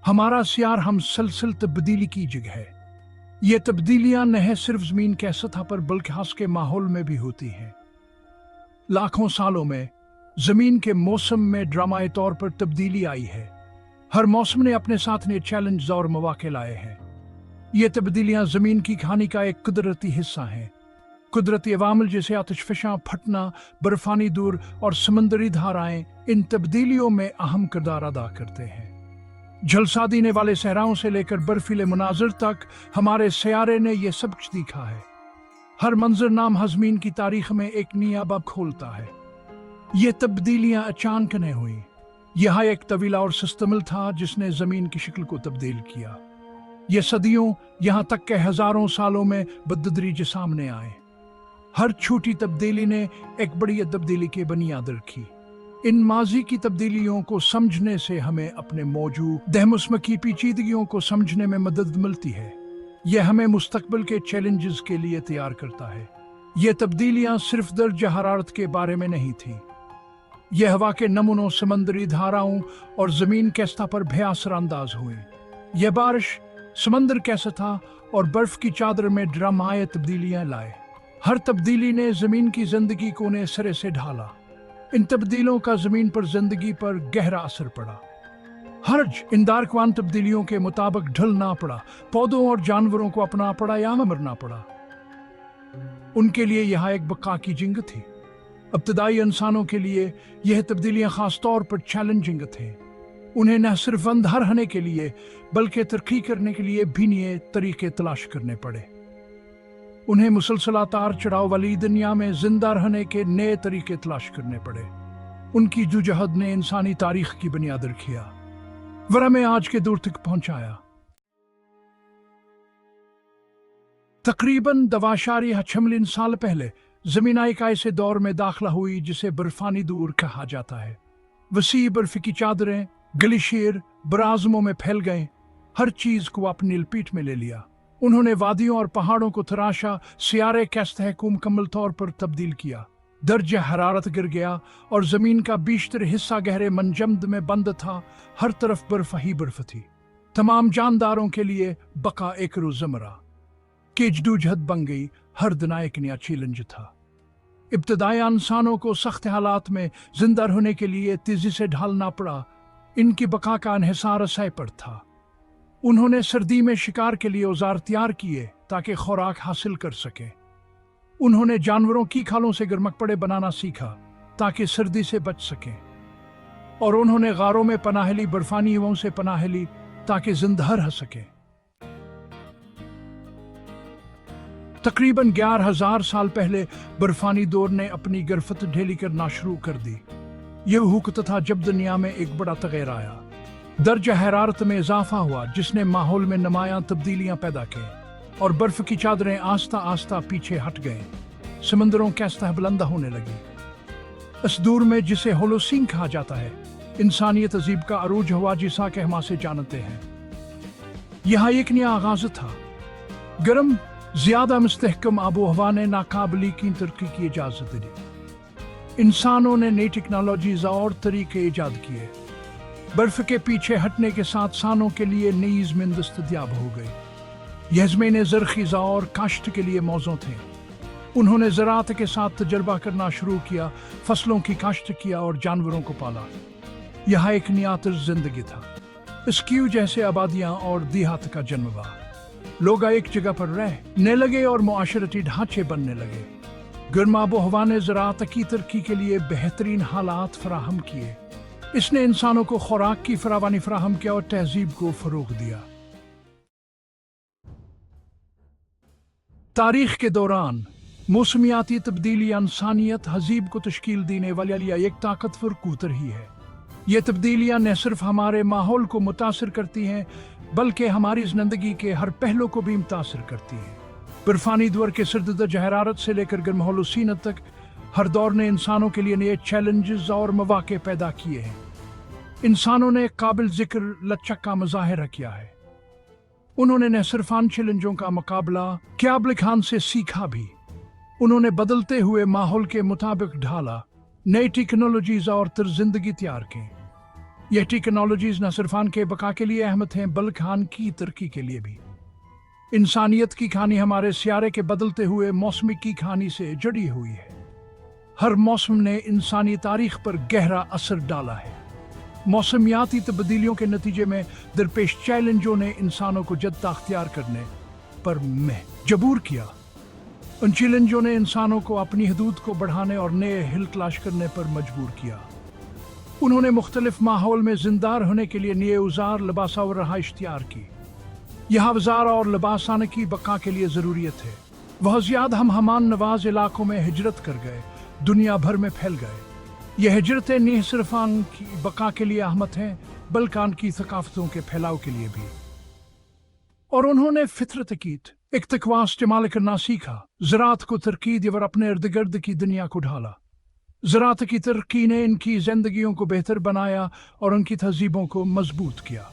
हमारा सियार हम सलसल तब्दीली की जगह है। ये तब्दीलियां न सिर्फ जमीन के सतह पर बल्कि हास के माहौल में भी होती हैं। लाखों सालों में जमीन के मौसम में ड्रामाई तौर पर तब्दीली आई है। हर मौसम ने अपने साथ नए चैलेंज और मौके लाए हैं। ये तब्दीलियां जमीन की कहानी का एक कुदरती हिस्सा हैं। कुदरती अवामिल जैसे आतिशफशां फटना, बर्फानी दूर और समंदरी धाराएं इन तब्दीलियों में अहम किरदार अदा करते हैं। झलसा देने वाले सहराओं से लेकर बर्फीले मनाजिर तक हमारे सयारे ने यह सब कुछ दिखा है। हर मंजर नाम हजमीन की तारीख में एक नया बाब खोलता है। ये तब्दीलियां अचानक नहीं हुई। यह एक तवीला और मुस्तमिल था जिसने जमीन की शक्ल को तब्दील किया। ये सदियों, यहाँ तक के हजारों सालों में बदतदरीज सामने आए। हर छोटी तब्दीली ने एक बड़ी तब्दीली की बुनियाद रखी। इन माजी की तब्दीलियों को समझने से हमें अपने मौजूद दहमुस्म की पेचीदगियों को समझने में मदद मिलती है। यह हमें मुस्तकबिल के चैलेंजेस के लिए तैयार करता है। ये तब्दीलियां सिर्फ दर्जा हरारत के बारे में नहीं थी। यह हवा के नमूनों, समंदरी धाराओं और जमीन के सतह पर भी असरानंदाज हुई। यह बारिश, समंदर के सतह और बर्फ की चादर में ड्रामाई तब्दीलियां लाए। हर तब्दीली ने जमीन की जिंदगी को नए सिरे से ढाला। इन तब्दीलों का जमीन पर जिंदगी पर गहरा असर पड़ा। हर्ज इन दारकवान तब्दीलियों के मुताबिक ढलना पड़ा। पौधों और जानवरों को अपना पड़ा या मरना पड़ा। उनके लिए यह एक बका की जिंग थी। इब्तदाई इंसानों के लिए यह तब्दीलियां खास तौर पर चैलेंजिंग थे। उन्हें न सिर्फ अंधार रहने के लिए बल्कि तरक्की करने के लिए भी नए तरीके तलाश करने पड़े। उन्हें मुसलसल तार चढ़ाव वाली दुनिया में जिंदा रहने के नए तरीके तलाश करने पड़े। उनकी जुजहद ने इंसानी तारीख की बुनियाद रखिया, वरह में आज के दौर तक पहुंचाया। तकरीबन 2.6 साल पहले जमीनाई का ऐसे दौर में दाखिला हुई जिसे बर्फानी दूर कहा जाता है। वसी बर्फ की चादरें, ग्लेशियर बराज़मों में फैल गए, हर चीज को अपनी लपेट में ले लिया। उन्होंने वादियों और पहाड़ों को तराशा, सियारे के सतह को मुकम्मल तौर पर तब्दील किया। दर्जा हरारत गिर गया और जमीन का बीशतर हिस्सा गहरे मंजमद में बंद था। हर तरफ बर्फ ही बर्फ थी। तमाम जानदारों के लिए बका एक रोजमरा की जदोजहद बन गई। हर दिन एक नया चैलेंज था। इब्तदाई इंसानों को सख्त हालात में जिंदा रहने के लिए तेजी से ढालना पड़ा। इनकी बका का इन्हिसार असह पर था। उन्होंने सर्दी में शिकार के लिए औजार तैयार किए ताकि खुराक हासिल कर सके। उन्होंने जानवरों की खालों से गर्मकपड़े बनाना सीखा ताकि सर्दी से बच सकें। और उन्होंने गारों में पनाह ली, बर्फानी हवाओं से पनाह ली ताकि जिंदा रह सके। तकरीबन 11,000 साल पहले बर्फानी दौर ने अपनी गिरफ्त ढीली करना शुरू कर दी। यह वक्त था जब दुनिया में एक बड़ा तगैर आया। दर्जा हरारत में इजाफा हुआ जिसने माहौल में नुमायां तब्दीलियां पैदा की और बर्फ की चादरें आस्ता आस्ता पीछे हट गए। समंदरों की सतह बुलंद होने लगी। इस दौर में जिसे होलोसीन कहा जाता है, इंसानियत तहजीब का अरूज हुआ जिसा कि हम से जानते हैं। यहाँ एक नया आगाज था। गर्म, ज्यादा मुस्तहकम आबो हवा ने नाकाबिली की तरक्की की इजाजत दी। इंसानों ने नई टेक्नोलॉजीज और तरीके ईजाद किए। बर्फ के पीछे हटने के साथ सानों के लिए नई ज़मीन दस्तयाब हो गई। यह ज़मीनें ज़रख़ीज़ा और काश्त के लिए मौजू थे। उन्होंने ज़राअत के साथ तजर्बा करना शुरू किया, फसलों की काश्त किया और जानवरों को पाला। यह एक नया तर्ज़ ज़िंदगी था। इसकी वजह से आबादियाँ और देहात का जन्म हुआ। लोग एक जगह पर रहने लगे और मुआशरती ढांचे बनने लगे। गर्म आबो हवा ने ज़राअत की तरक्की के लिए बेहतरीन हालात फराहम किए। इसने इंसानों को खुराक की फरावानी फराहम किया और तहजीब को फरोग दिया। तारीख के दौरान मौसमियाती तब्दीली इंसानियत हजीब को तश्कील देने वाली एक ताकतवर कूत रही है। ये तब्दीलियां न सिर्फ हमारे माहौल को मुतासिर करती हैं बल्कि हमारी जिंदगी के हर पहलू को भी मुतासिर करती हैं। बर्फानी दौर के सर्द दर्जा हरारत से लेकर गर्म होलोसीनत तक हर दौर ने इंसानों के लिए नए चैलेंजेस और मौके पैदा किए हैं। इंसानों ने काबिल जिक्र लचक का मुजाहिरा किया है। उन्होंने न सिर्फ आन चैलेंजों का मुकाबला क़याबल खान से सीखा भी, उन्होंने बदलते हुए माहौल के मुताबिक ढाला, नई टेक्नोलॉजीज और तर्ज जिंदगी तैयार की। یہ ٹیکنالوجیز نہ صرف ان کے بقا کے لیے اہمیت ہیں بلکہ ان کی ترقی کے لیے بھی۔ انسانیت کی کہانی ہمارے سیارے کے بدلتے ہوئے موسم کی کہانی سے جڑی ہوئی ہے۔ ہر موسم نے انسانی تاریخ پر گہرا اثر ڈالا ہے۔ موسمیاتی تبدیلیوں کے نتیجے میں درپیش چیلنجوں نے انسانوں کو جد اختیار کرنے پر مجبور کیا۔ ان چیلنجوں نے انسانوں کو اپنی حدود کو بڑھانے اور نئے حل تلاش کرنے پر مجبور کیا۔ انہوں نے مختلف ماحول میں زندہ رہنے کے لیے نئے اوزار، لباس اور رہائش تیار کی۔ یہ اوزار اور لباس آنے کی بقا کے لیے ضروریت ہے۔ وہ زیادہ ہمان نواز علاقوں میں ہجرت کر گئے، دنیا بھر میں پھیل گئے۔ یہ ہجرتیں نہ صرف ان کی بقا کے لیے اہمیت ہیں بلکہ ان کی ثقافتوں کے پھیلاؤ کے لیے بھی۔ اور انہوں نے فطرت کی اقتقوا استعمال کرنا سیکھا، زراعت کو ترقی دی اور اپنے ارد گرد کی دنیا کو ڈھالا۔ زراعت کی ترقی نے ان کی زندگیوں کو بہتر بنایا اور ان کی تہذیبوں کو مضبوط کیا۔